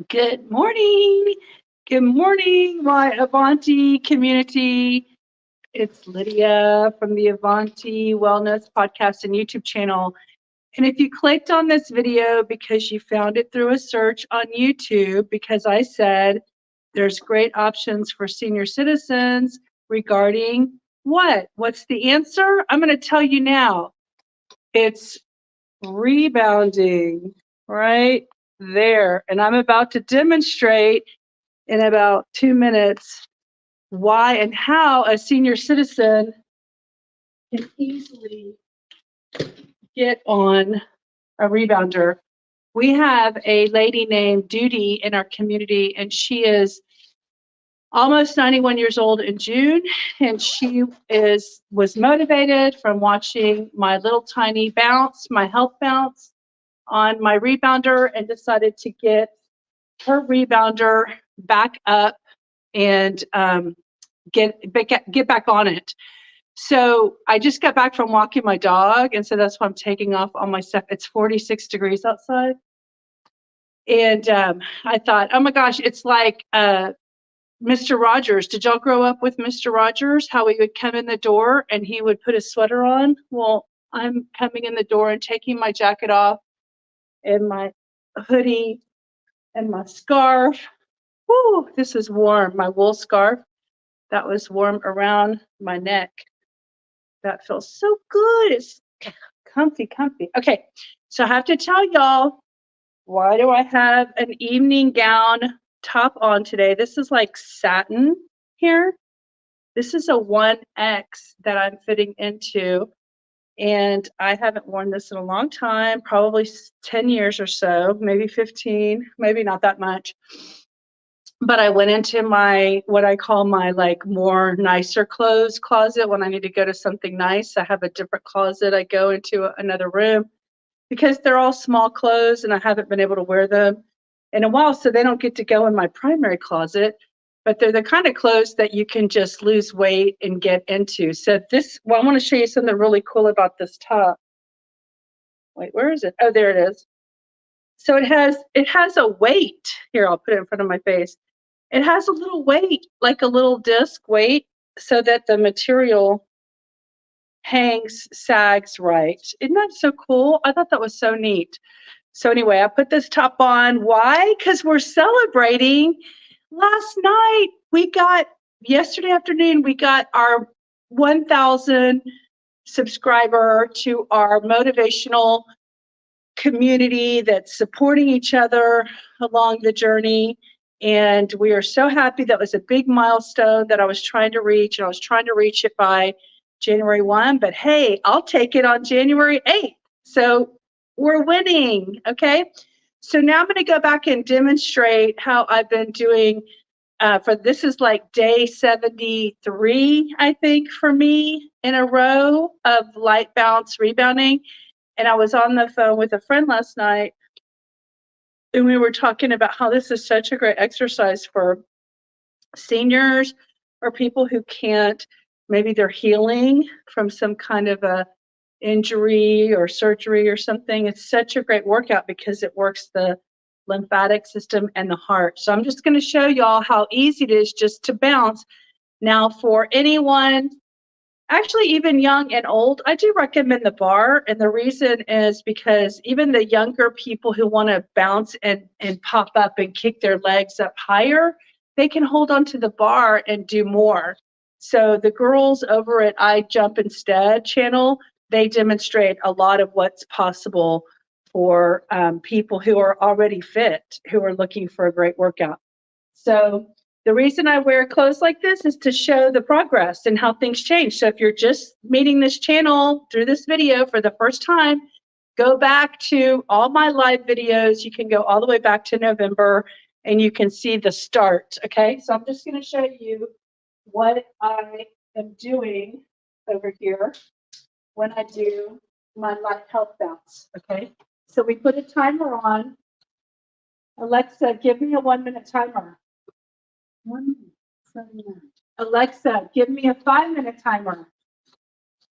Good morning. Good morning, my Avanti community. It's Lydia from the Avanti Wellness Podcast and YouTube channel. And if you clicked on this video because you found it through a search on YouTube, because I said there's great options for senior citizens regarding what? What's the answer? I'm going to tell you now. It's rebounding right there. And I'm about to demonstrate in about 2 minutes why and how a senior citizen can easily get on a rebounder. We have a lady named Duty in our community, and she is almost 91 years old in June, and she was motivated from watching my little tiny bounce, my health bounce on my rebounder, and decided to get her rebounder back up and get back on it. So I just got back from walking my dog, and so that's why I'm taking off all my stuff. It's 46 degrees outside. And I thought, oh my gosh, it's like Mr. Rogers. Did y'all grow up with Mr. Rogers? How he would come in the door and he would put his sweater on? Well, I'm coming in the door and taking my jacket off and my hoodie and my scarf. Woo, this is warm. My wool scarf, that was warm around my neck. That feels so good. It's comfy. Okay, so I have to tell y'all, why do I have an evening gown top on today? This is like satin here. This is a 1X that I'm fitting into, and I haven't worn this in a long time, probably 10 years or so, maybe 15, maybe not that much. But I went into my, what I call my like more nicer clothes closet when I need to go to something nice. I have a different closet. I go into another room because they're all small clothes and I haven't been able to wear them in a while. So they don't get to go in my primary closet, but they're the kind of clothes that you can just lose weight and get into. So this, well, I want to show you something really cool about this top. Wait, where is it? Oh, there it is. So it has a weight. Here, I'll put it in front of my face. It has a little weight, like a little disc weight, so that the material sags right. Isn't that so cool? I thought that was so neat. So anyway, I put this top on. Why? Because we're celebrating. Last night, yesterday afternoon, we got our 1,000 subscriber to our motivational community that's supporting each other along the journey. And we are so happy. That was a big milestone that I was trying to reach, and I was trying to reach it by January 1, but hey, I'll take it on January 8th. So we're winning, okay? So now I'm going to go back and demonstrate how I've been doing this is like day 73, I think, for me in a row of light bounce rebounding. And I was on the phone with a friend last night, and we were talking about how this is such a great exercise for seniors or people who can't, maybe they're healing from some kind of a injury or surgery or something. It's such a great workout because it works the lymphatic system and the heart. So I'm just going to show y'all how easy it is just to bounce. Now, for anyone, actually even young and old, I do recommend the bar. And the reason is because even the younger people who want to bounce and pop up and kick their legs up higher, they can hold onto the bar and do more. So the girls over at I Jump Instead channel, they demonstrate a lot of what's possible for people who are already fit, who are looking for a great workout. So the reason I wear clothes like this is to show the progress and how things change. So if you're just meeting this channel through this video for the first time, go back to all my live videos. You can go all the way back to November and you can see the start, okay? So I'm just gonna show you what I am doing over here when I do my light health bounce, okay? So we put a timer on. Alexa, give me a 1-minute timer. 1 minute. Alexa, give me a 5-minute timer.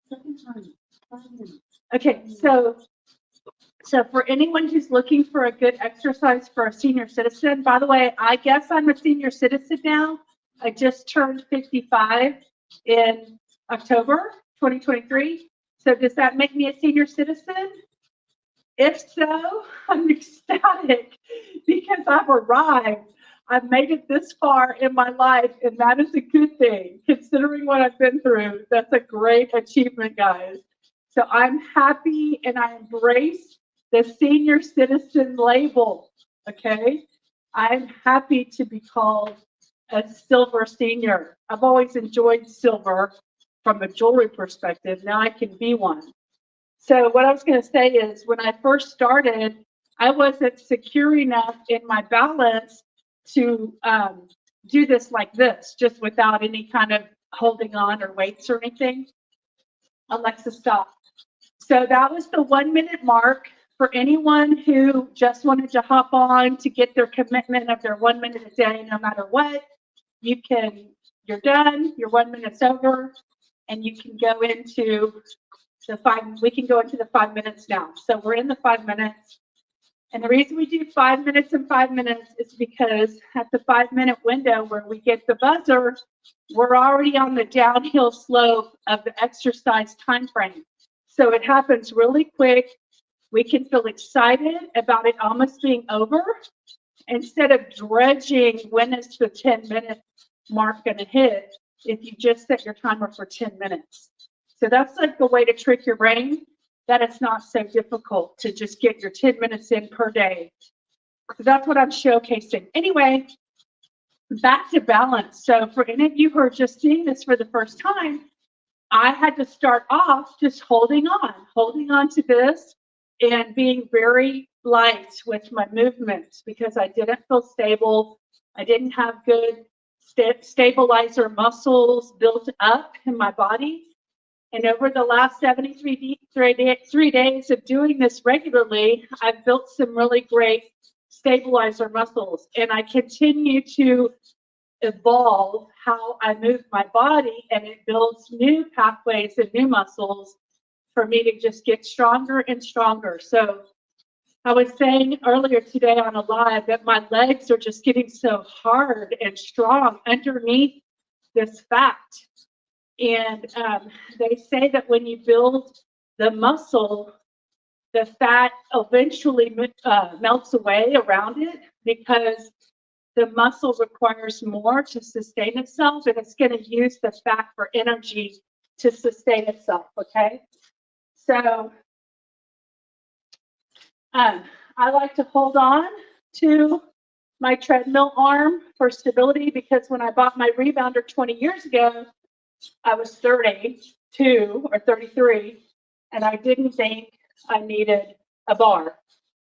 Second time, 5 minutes. Okay, so So for anyone who's looking for a good exercise for a senior citizen, by the way, I guess I'm a senior citizen now. I just turned 55 in October 2023. So does that make me a senior citizen? If so, I'm ecstatic because I've arrived. I've made it this far in my life, and that is a good thing. Considering what I've been through, that's a great achievement, guys. So I'm happy and I embrace the senior citizen label, okay? I'm happy to be called a silver senior. I've always enjoyed silver from a jewelry perspective. Now I can be one. So what I was going to say is when I first started, I wasn't secure enough in my balance to do this like this, just without any kind of holding on or weights or anything. Alexa, stop. So that was the 1 minute mark for anyone who just wanted to hop on to get their commitment of their 1 minute a day, no matter what. You're done, your 1 minute's over, and you can go into we can go into the 5 minutes now. So we're in the 5 minutes. And the reason we do 5 minutes and 5 minutes is because at the 5 minute window where we get the buzzer, we're already on the downhill slope of the exercise time frame. So it happens really quick. We can feel excited about it almost being over instead of dredging when is the 10-minute mark going to hit if you just set your timer for 10 minutes. So that's like the way to trick your brain that it's not so difficult to just get your 10 minutes in per day. So that's what I'm showcasing. Anyway, back to balance. So for any of you who are just seeing this for the first time, I had to start off just holding on to this and being very light with my movements because I didn't feel stable. I didn't have good stabilizer muscles built up in my body. And over the last 73 days of doing this regularly, I've built some really great stabilizer muscles. And I continue to evolve how I move my body, and it builds new pathways and new muscles for me to just get stronger and stronger. So I was saying earlier today on a live that my legs are just getting so hard and strong underneath this fat. And they say that when you build the muscle, the fat eventually melts away around it because the muscle requires more to sustain itself, and it's going to use the fat for energy to sustain itself, okay? So I like to hold on to my treadmill arm for stability because when I bought my rebounder 20 years ago, I was 32 or 33, and I didn't think I needed a bar.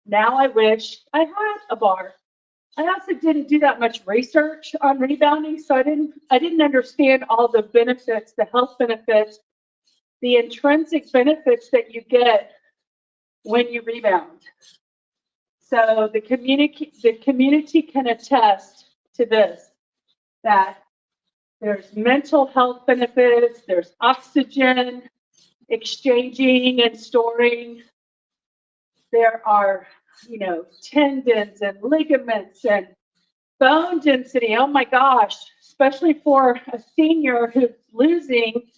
Now I wish I had a bar. I also didn't do that much research on rebounding, so I didn't understand all the benefits, the health benefits, the intrinsic benefits that you get when you rebound. So the community can attest to this, that there's mental health benefits, there's oxygen exchanging and storing. There are, tendons and ligaments and bone density. Oh my gosh, especially for a senior who's losing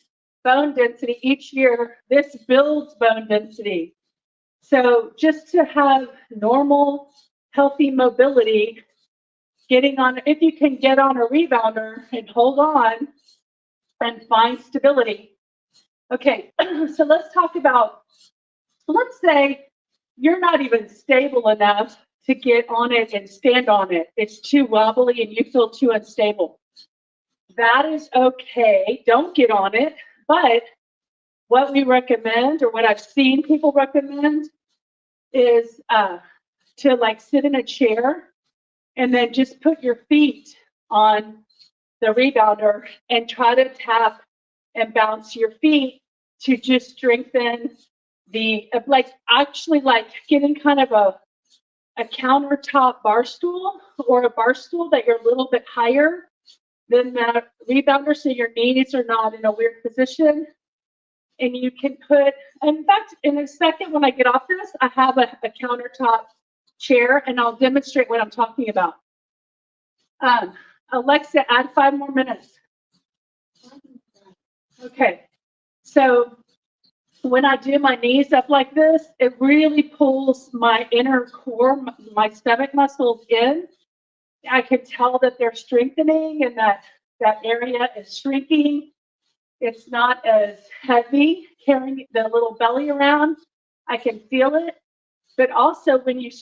bone density each year, this builds bone density. So just to have normal, healthy mobility, if you can get on a rebounder and hold on and find stability. Okay, so let's talk about, let's say you're not even stable enough to get on it and stand on it. It's too wobbly and you feel too unstable. That is okay. Don't get on it. But what we recommend, or what I've seen people recommend, is to sit in a chair and then just put your feet on the rebounder and try to tap and bounce your feet to just strengthen the, actually getting kind of a countertop bar stool or a bar stool that you're a little bit higher than the rebounder so your knees are not in a weird position. And you can put, in fact, in a second when I get off this, I have a countertop chair and I'll demonstrate what I'm talking about. Alexa, add 5 more minutes. Okay, so when I do my knees up like this, it really pulls my inner core, my stomach muscles in. I can tell that they're strengthening and that area is shrinking. It's not as heavy carrying the little belly around. I can feel it. But also when you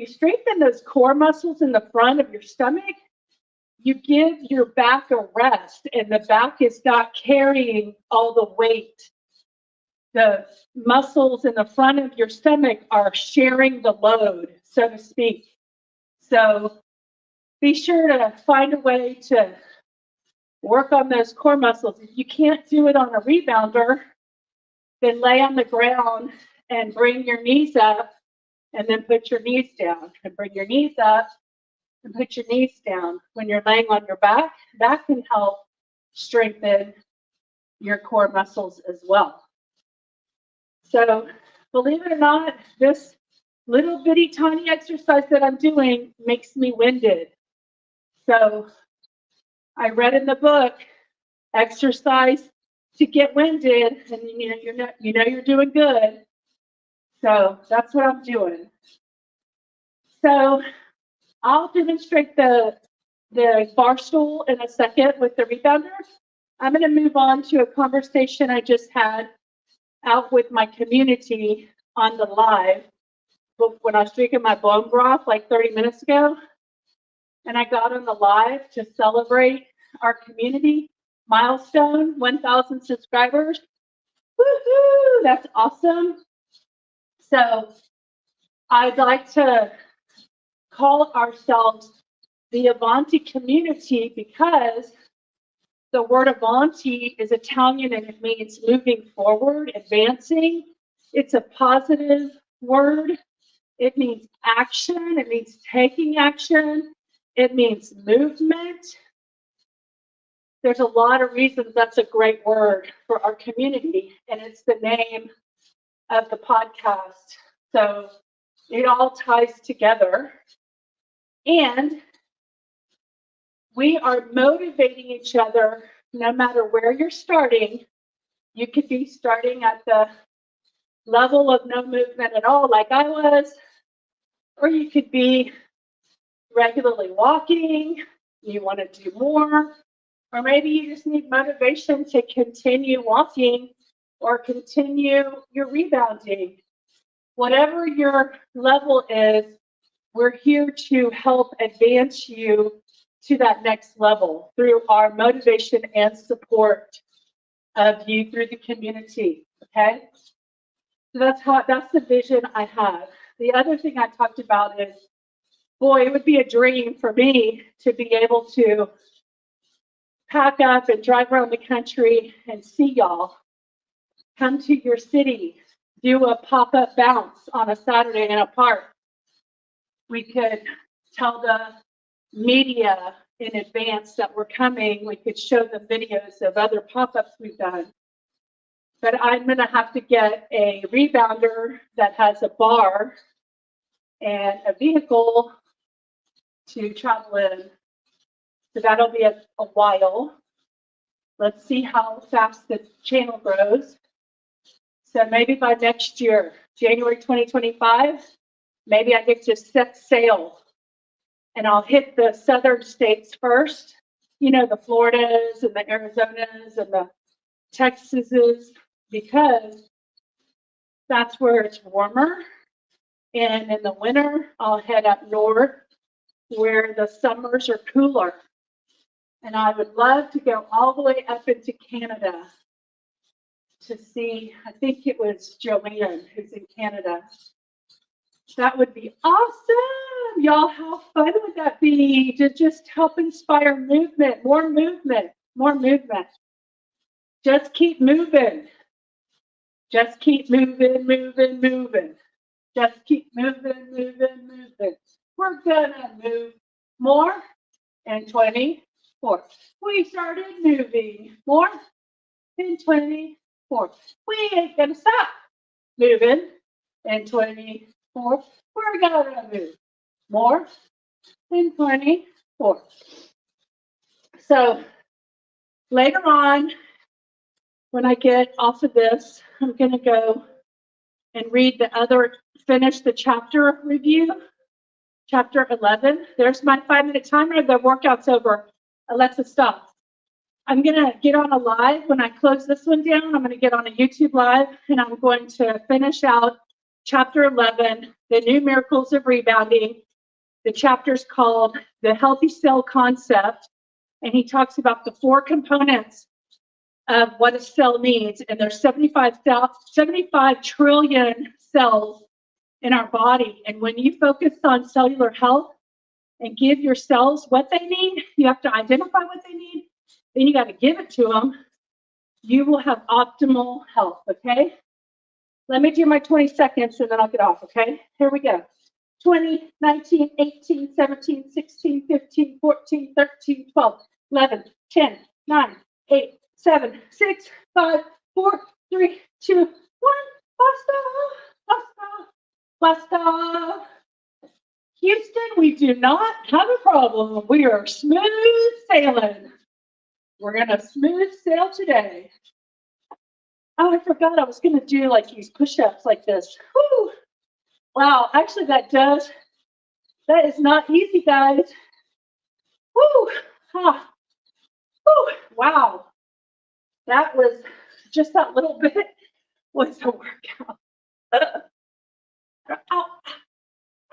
strengthen those core muscles in the front of your stomach, you give your back a rest, and the back is not carrying all the weight. The muscles in the front of your stomach are sharing the load, so to speak. So be sure to find a way to work on those core muscles. If you can't do it on a rebounder, then lay on the ground and bring your knees up and then put your knees down. And bring your knees up and put your knees down. When you're laying on your back, that can help strengthen your core muscles as well. So believe it or not, this little bitty tiny exercise that I'm doing makes me winded. So I read in the book, exercise to get winded, and you know you're doing good. So that's what I'm doing. So I'll demonstrate the bar stool in a second with the rebounder. I'm going to move on to a conversation I just had out with my community on the live when I was drinking my bone broth like 30 minutes ago. And I got on the live to celebrate our community milestone, 1,000 subscribers. Woohoo! That's awesome. So I'd like to call ourselves the Avanti community because the word Avanti is Italian and it means moving forward, advancing. It's a positive word. It means action. It means taking action. It means movement. There's a lot of reasons that's a great word for our community, and it's the name of the podcast. So it all ties together. And we are motivating each other no matter where you're starting. You could be starting at the level of no movement at all, like I was, or you could be regularly walking, you want to do more, or maybe you just need motivation to continue walking or continue your rebounding. Whatever your level is, we're here to help advance you to that next level through our motivation and support of you through the community. Okay, so that's the vision I have. The other thing I talked about is, boy, it would be a dream for me to be able to pack up and drive around the country and see y'all. Come to your city, do a pop-up bounce on a Saturday in a park. We could tell the media in advance that we're coming. We could show them videos of other pop-ups we've done. But I'm going to have to get a rebounder that has a bar and a vehicle to travel in. So that'll be a while. Let's see how fast the channel grows. So maybe by next year, January 2025, maybe I get to set sail and I'll hit the southern states first. You know, the Floridas and the Arizonas and the Texases, because that's where it's warmer. And in the winter, I'll head up north where the summers are cooler. And I would love to go all the way up into Canada to see, I think it was Joanne who's in Canada. That would be awesome. Y'all, how fun would that be to just help inspire movement, more movement, more movement. Just keep moving. Just keep moving, moving, moving. Just keep moving, moving, moving. We're gonna move more in 24. We started moving more in 20. 24. We ain't gonna stop moving. And 24. We're gonna move more than 24. So later on, when I get off of this, I'm gonna go and finish the chapter review, chapter 11. There's my 5-minute timer. The workout's over. Alexa, stop. I'm gonna get on a live when I close this one down. I'm gonna get on a YouTube live, and I'm going to finish out chapter 11, the new miracles of rebounding. The chapter's called the healthy cell concept, and he talks about the 4 components of what a cell needs. And there's 75 trillion cells in our body. And when you focus on cellular health and give your cells what they need, you have to identify what they need, then you got to give it to them. You will have optimal health, okay? Let me do my 20 seconds and then I'll get off, okay? Here we go. 20, 19, 18, 17, 16, 15, 14, 13, 12, 11, 10, 9, 8, 7, 6, 5, 4, 3, 2, 1. Basta, basta, basta. Houston, we do not have a problem. We are smooth sailing. We're going to smooth sail today. Oh, I forgot I was going to do like these push-ups like this. Woo! Wow, actually that is not easy, guys. Woo! Ah. Woo! Wow. That was just that little bit was a workout. Ow.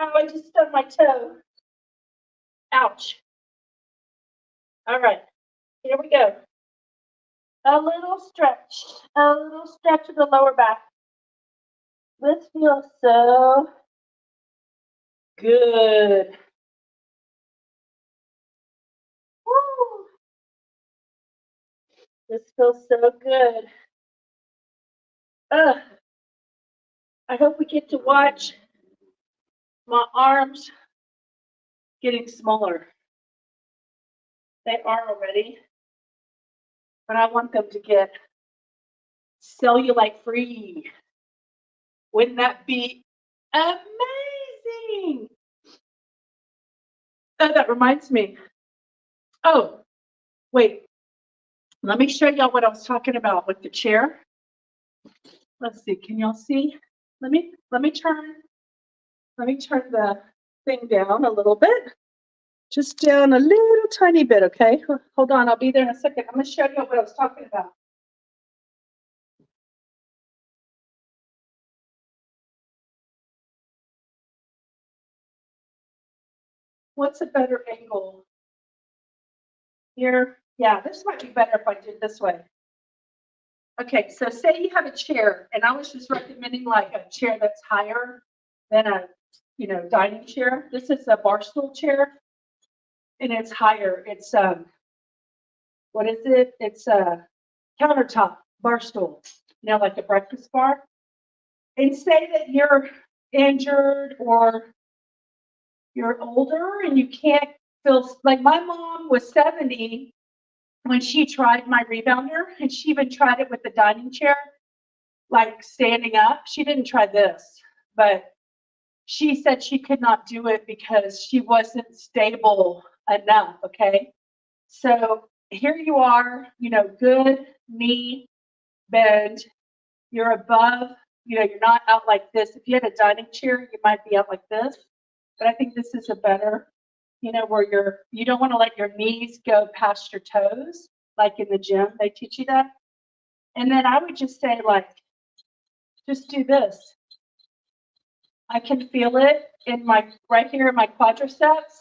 Ow, I just stubbed my toe. Ouch. All right, here we go. A little stretch of the lower back. This feels so good. Woo. This feels so good. I hope we get to watch my arms getting smaller. They are already, but I want them to get cellulite free. Wouldn't that be amazing? Oh, that reminds me. Oh, wait. Let me show y'all what I was talking about with the chair. Let's see. Can y'all see? Let me turn the thing down a little bit. Just down a little tiny bit, okay? Hold on, I'll be there in a second. I'm going to show you what I was talking about. What's a better angle? Here? Yeah, this might be better if I did this way. Okay, so say you have a chair, and I was just recommending like a chair that's higher than a, dining chair. This is a bar stool chair, and it's higher. It's what is it? It's a countertop bar stool, like a breakfast bar. And say that you're injured or you're older and you can't feel, like my mom was 70 when she tried my rebounder, and she even tried it with the dining chair, like standing up. She didn't try this, but she said she could not do it because she wasn't stable enough, okay? So here you are, good knee bend. You're above, you're not out like this. If you had a dining chair, you might be out like this. But I think this is a better, where you don't want to let your knees go past your toes, like in the gym, they teach you that. And then I would just say, like, just do this. I can feel it in right here in my quadriceps.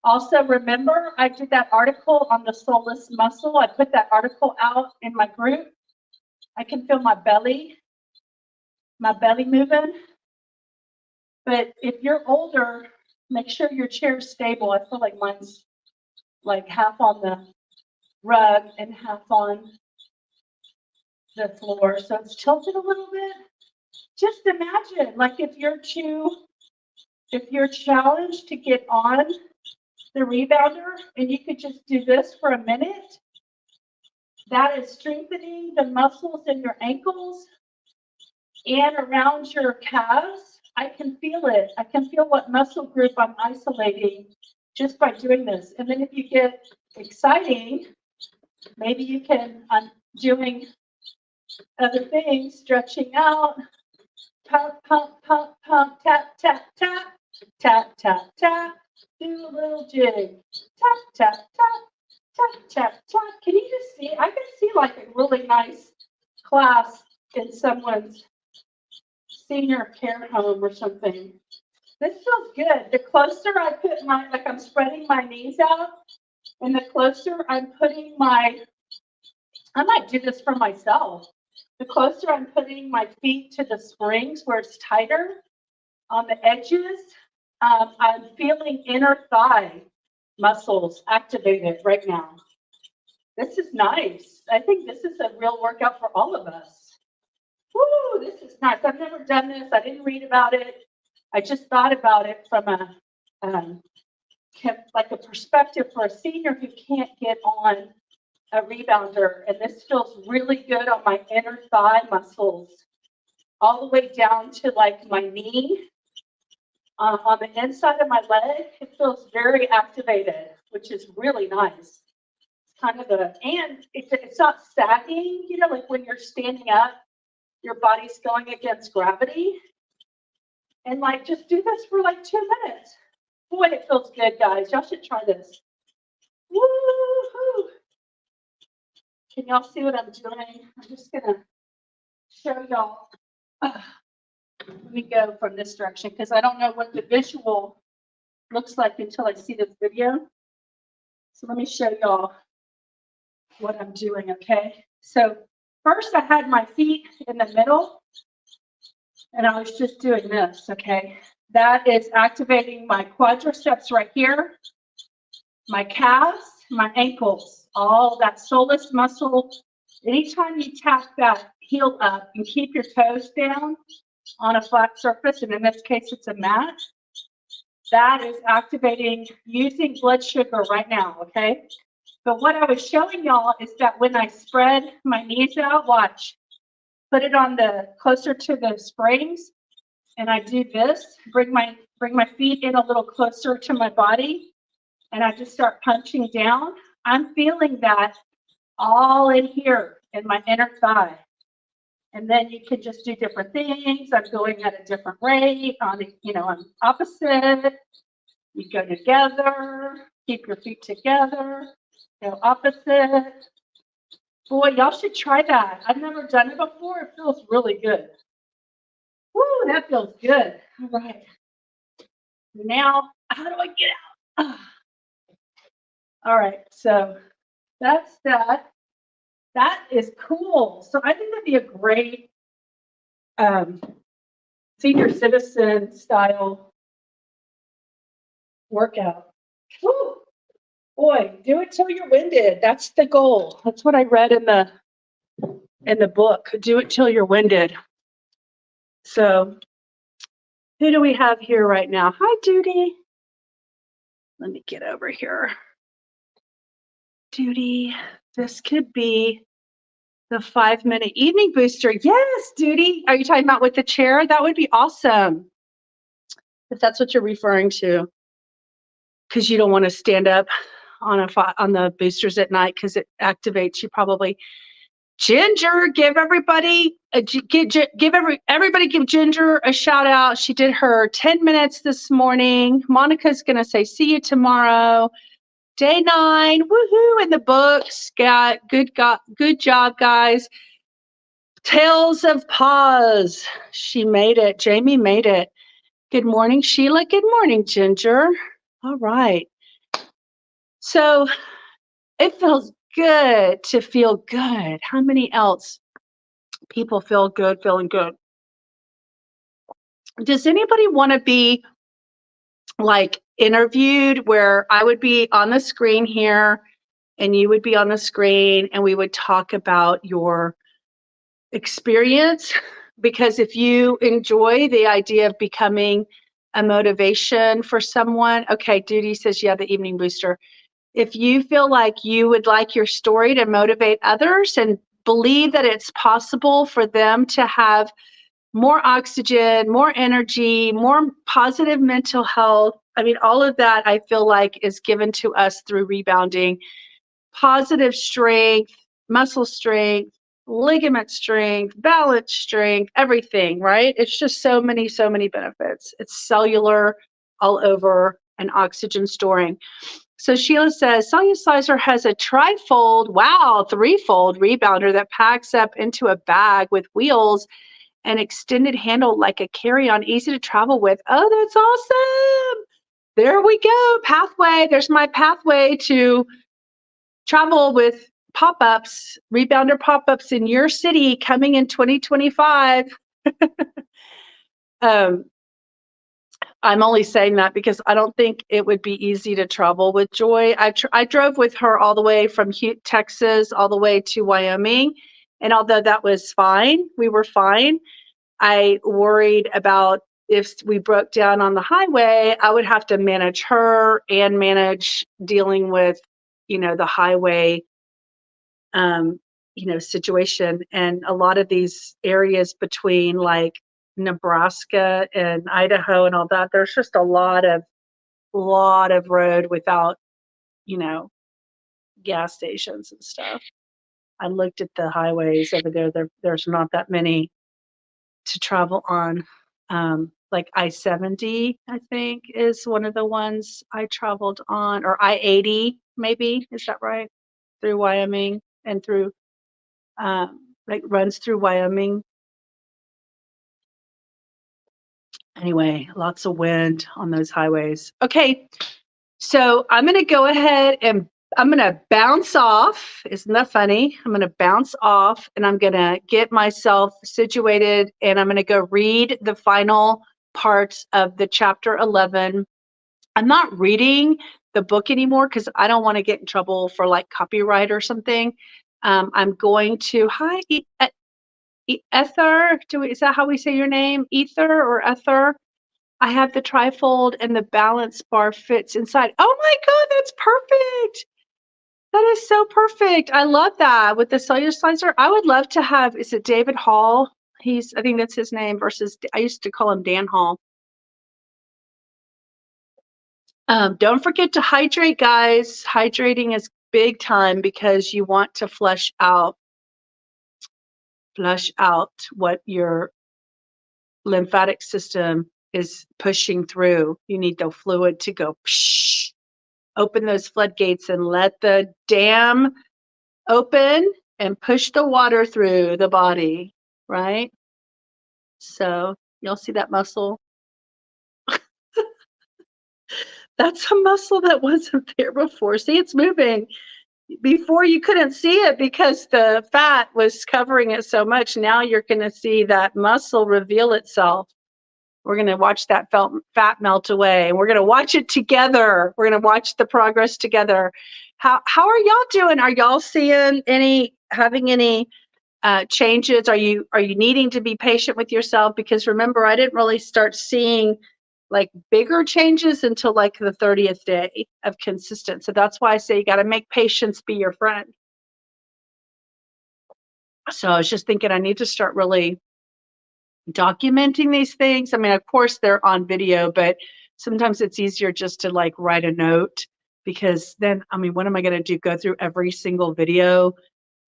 Also, remember, I did that article on the soleus muscle. I put that article out in my group. I can feel my belly moving. But if you're older, make sure your chair's stable. I feel like mine's like half on the rug and half on the floor. So it's tilted a little bit. Just imagine, like if you're challenged to get on the rebounder and you could just do this for a minute, that is strengthening the muscles in your ankles and around your calves. I can feel it. I can feel what muscle group I'm isolating just by doing this. And then if you get exciting, maybe you can, I'm doing other things, stretching out, pump, pump, pump, pump, tap, tap, tap, tap, tap, tap, do a little jig, tap, tap, tap, tap, tap, tap. Can you just see? I can see like a really nice class in someone's senior care home or something. This feels good. The closer I put my, like I'm spreading my knees out, and the closer I'm putting my, I might do this for myself. The closer I'm putting my feet to the springs where it's tighter on the edges, I'm feeling inner thigh muscles activated right now. This is nice. I think this is a real workout for all of us. Woo, this is nice. I've never done this. I didn't read about it. I just thought about it from a like a perspective for a senior who can't get on a rebounder, and this feels really good on my inner thigh muscles, all the way down to like my knee. On the inside of my leg, it feels very activated, which is really nice. It's kind of a, and it's not sagging, you know, like when you're standing up, your body's going against gravity. And like, just do this for like 2 minutes. Boy, it feels good, guys. Y'all should try this. Woo-hoo! Can y'all see what I'm doing? I'm just gonna show y'all. Let me go from this direction because I don't know what the visual looks like until I see this video. So let me show y'all what I'm doing, okay? So first I had my feet in the middle and I was just doing this, okay? That is activating my quadriceps right here, my calves, my ankles, all that soleus muscle. Anytime you tap that heel up and keep your toes down on a flat surface, and in this case it's a mat, that is activating using blood sugar right now, okay? But what I was showing y'all is that when I spread my knees out, watch, put it on the closer to the springs, and I do this, bring my feet in a little closer to my body, and I just start punching down. I'm feeling that all in here in my inner thigh. And then you can just do different things. I'm going at a different rate on, on opposite. You go together, keep your feet together, go opposite. Boy, y'all should try that. I've never done it before. It feels really good. Woo, that feels good. All right. Now, how do I get out? All right, so that's that. That is cool. So I think that'd be a great senior citizen style workout. Woo! Boy, do it till you're winded. That's the goal. That's what I read in the book. Do it till you're winded. So who do we have here right now? Hi, Judy. Let me get over here. Judy, this could be the 5-minute evening booster. Yes, Judy. Are you talking about with the chair? That would be awesome. If that's what you're referring to. Because you don't want to stand up on the boosters at night because it activates you probably. Ginger, give everybody give Ginger a shout out. She did her 10 minutes this morning. Monica's gonna say see you tomorrow. Day 9, woohoo! In the books. Good job, guys. Tales of Pause. She made it. Jamie made it. Good morning, Sheila. Good morning, Ginger. All right. So it feels good to feel good. How many else people feel good, feeling good? Does anybody want to be like interviewed where I would be on the screen here and you would be on the screen and we would talk about your experience? Because if you enjoy the idea of becoming a motivation for someone, okay, Duty says, yeah, the evening booster. If you feel like you would like your story to motivate others and believe that it's possible for them to have more oxygen, more energy, more positive mental health. I mean, all of that I feel like is given to us through rebounding. Positive strength, muscle strength, ligament strength, balance strength, everything, right? It's just so many benefits. It's cellular all over and oxygen storing. So Sheila says, Cellulizer has a trifold, wow, threefold rebounder that packs up into a bag with wheels and extended handle like a carry-on, easy to travel with. Oh, that's awesome. There we go. Pathway. There's my pathway to travel with pop-ups, rebounder pop-ups in your city coming in 2025. I'm only saying that because I don't think it would be easy to travel with Joy. I drove with her all the way from Texas all the way to Wyoming. And although that was fine, we were fine, I worried about if we broke down on the highway, I would have to manage her and manage dealing with, the highway, situation. And a lot of these areas between like Nebraska and Idaho and all that, there's just a lot of road without, gas stations and stuff. I looked at the highways over there. There's not that many to travel on. Like I-70, I think, is one of the ones I traveled on, or I-80, maybe, is that right? Through Wyoming and through, like runs through Wyoming. Anyway, lots of wind on those highways. Okay, so I'm going to go ahead and I'm going to bounce off. Isn't that funny? I'm going to bounce off and I'm going to get myself situated and I'm going to go read the final parts of the chapter 11. I'm not reading the book anymore because I don't want to get in trouble for like copyright or something. I'm going to, hi, Ether. Is that how we say your name? Ether or Ether? I have the trifold and the balance bar fits inside. Oh my God, that's perfect. That is so perfect. I love that with the Cellulizer. I would love to have, is it David Hall? I think that's his name versus, I used to call him Dan Hall. Don't forget to hydrate, guys. Hydrating is big time because you want to flush out what your lymphatic system is pushing through. You need the fluid to go psh, open those floodgates and let the dam open and push the water through the body, right? So y'all see that muscle? That's a muscle that wasn't there before. See, it's moving. Before you couldn't see it because the fat was covering it so much. Now you're going to see that muscle reveal itself. We're going to watch that fat melt away and we're going to watch it together. We're going to watch the progress together. How are y'all doing? Are y'all having any changes? Are you needing to be patient with yourself? Because remember, I didn't really start seeing like bigger changes until like the 30th day of consistent. So that's why I say you got to make patience be your friend. So I was just thinking I need to start really documenting these things. I mean, of course they're on video, but sometimes it's easier just to like write a note because then, I mean, what am I going to do? Go through every single video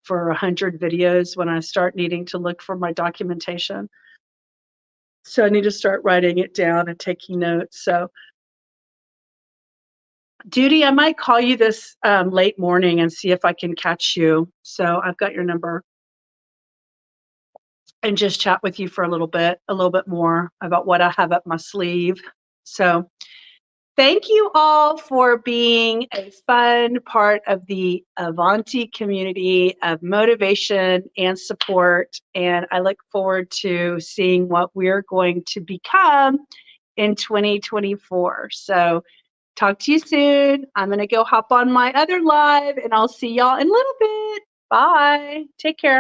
for 100 videos when I start needing to look for my documentation. So I need to start writing it down and taking notes. So Judy, I might call you this late morning and see if I can catch you. So I've got your number and just chat with you for a little bit more about what I have up my sleeve. So thank you all for being a fun part of the Avanti community of motivation and support. And I look forward to seeing what we're going to become in 2024. So talk to you soon. I'm going to go hop on my other live and I'll see y'all in a little bit. Bye. Take care.